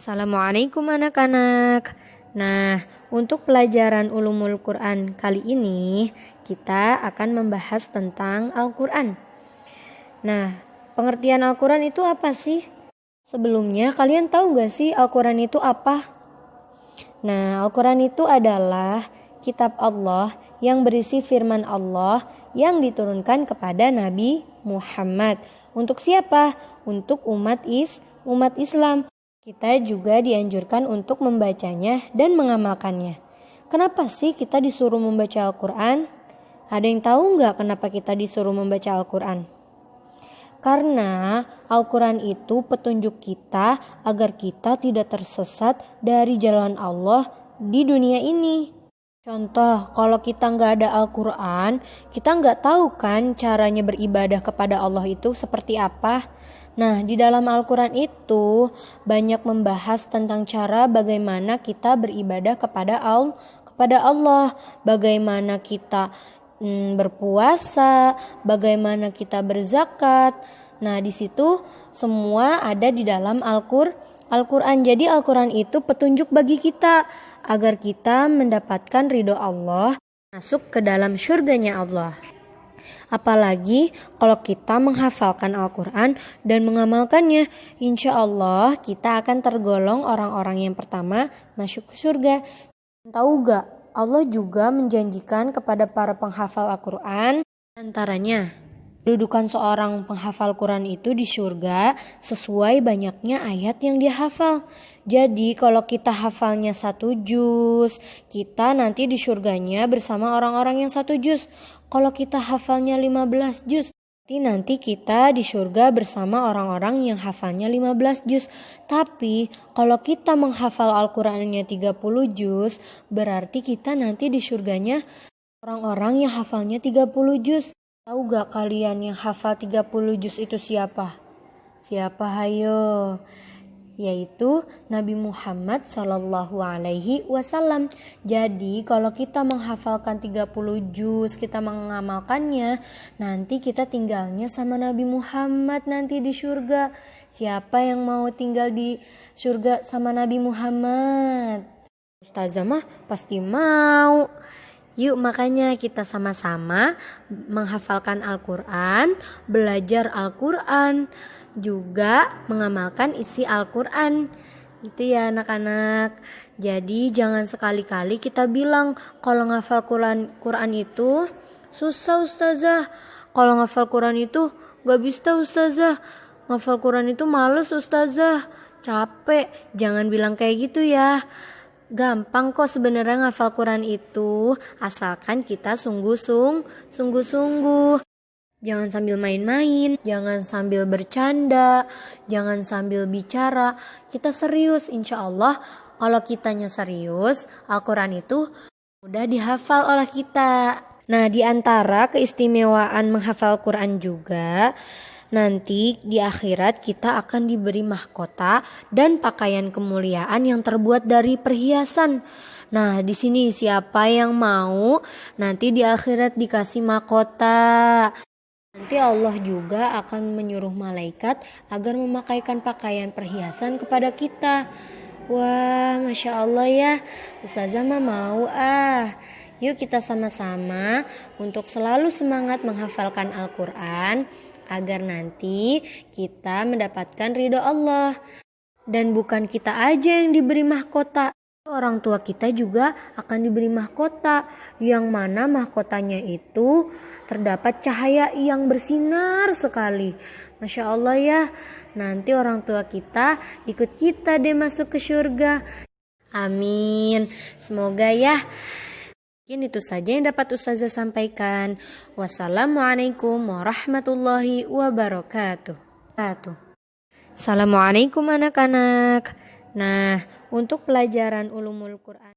Assalamualaikum anak-anak. Nah, untuk pelajaran Ulumul Quran kali ini kita akan membahas tentang Al-Quran. Nah, pengertian Al-Quran itu apa sih? Sebelumnya kalian tahu gak sih Al-Quran itu apa? Nah, Al-Quran itu adalah kitab Allah yang berisi firman Allah yang diturunkan kepada Nabi Muhammad. Untuk siapa? Untuk umat Islam. Kita juga dianjurkan untuk membacanya dan mengamalkannya. Kenapa sih kita disuruh membaca Al-Quran? Ada yang tahu nggak kenapa kita disuruh membaca Al-Quran? Karena Al-Quran itu petunjuk kita agar kita tidak tersesat dari jalan Allah di dunia ini. Contoh, kalau kita nggak ada Al-Quran, kita nggak tahu kan caranya beribadah kepada Allah itu seperti apa. Nah, di dalam Al-Quran itu banyak membahas tentang cara bagaimana kita beribadah kepada Allah, bagaimana kita berpuasa, bagaimana kita berzakat. Nah, di situ semua ada di dalam Al-Quran. Jadi Al-Quran itu petunjuk bagi kita agar kita mendapatkan ridho Allah, masuk ke dalam surganya Allah. Apalagi kalau kita menghafalkan Al-Quran dan mengamalkannya, insya Allah kita akan tergolong orang-orang yang pertama masuk ke surga. Tahu gak, Allah juga menjanjikan kepada para penghafal Al-Quran, antaranya kedudukan seorang penghafal Quran itu di surga sesuai banyaknya ayat yang dia hafal. Jadi kalau kita hafalnya 1 juz, kita nanti di surganya bersama orang-orang yang 1 juz. Kalau kita hafalnya 15 juz, nanti kita di surga bersama orang-orang yang hafalnya 15 juz. Tapi kalau kita menghafal Al-Qurannya 30 juz, berarti kita nanti di surganya orang-orang yang hafalnya 30 juz. Tahu gak kalian yang hafal 30 juz itu siapa? Siapa hayo? Yaitu Nabi Muhammad SAW. Jadi kalau kita menghafalkan 30 juz, kita mengamalkannya, nanti kita tinggalnya sama Nabi Muhammad nanti di surga. Siapa yang mau tinggal di surga sama Nabi Muhammad? Ustazah mah pasti mau. Yuk makanya kita sama-sama menghafalkan Al-Quran, belajar Al-Quran, juga mengamalkan isi Al-Quran. Itu ya anak-anak. Jadi jangan sekali-kali kita bilang kalau ngafal Quran itu susah ustazah. Kalau ngafal Quran itu gak bisa ustazah. Ngafal Quran itu males ustazah, capek. Jangan bilang kayak gitu ya. Gampang kok sebenarnya ngafal Quran itu, asalkan kita sungguh-sungguh. Jangan sambil main-main, jangan sambil bercanda, jangan sambil bicara. Kita serius, insya Allah kalau kitanya serius, Al-Quran itu mudah dihafal oleh kita. Nah, di antara keistimewaan menghafal Quran juga, nanti di akhirat kita akan diberi mahkota dan pakaian kemuliaan yang terbuat dari perhiasan. Nah, di sini siapa yang mau nanti di akhirat dikasih mahkota? Nanti Allah juga akan menyuruh malaikat agar memakaikan pakaian perhiasan kepada kita. Wah, Masya Allah ya, Ustazah mah mau Yuk kita sama-sama untuk selalu semangat menghafalkan Al-Quran, agar nanti kita mendapatkan ridho Allah. Dan bukan kita aja yang diberi mahkota, orang tua kita juga akan diberi mahkota, yang mana mahkotanya itu terdapat cahaya yang bersinar sekali. Masya Allah ya, nanti orang tua kita ikut kita deh masuk ke surga. Amin, semoga ya. Mungkin itu saja yang dapat Ustazah sampaikan. Wassalamualaikum warahmatullahi wabarakatuh. Assalamualaikum anak-anak. Nah, untuk pelajaran Ulumul Quran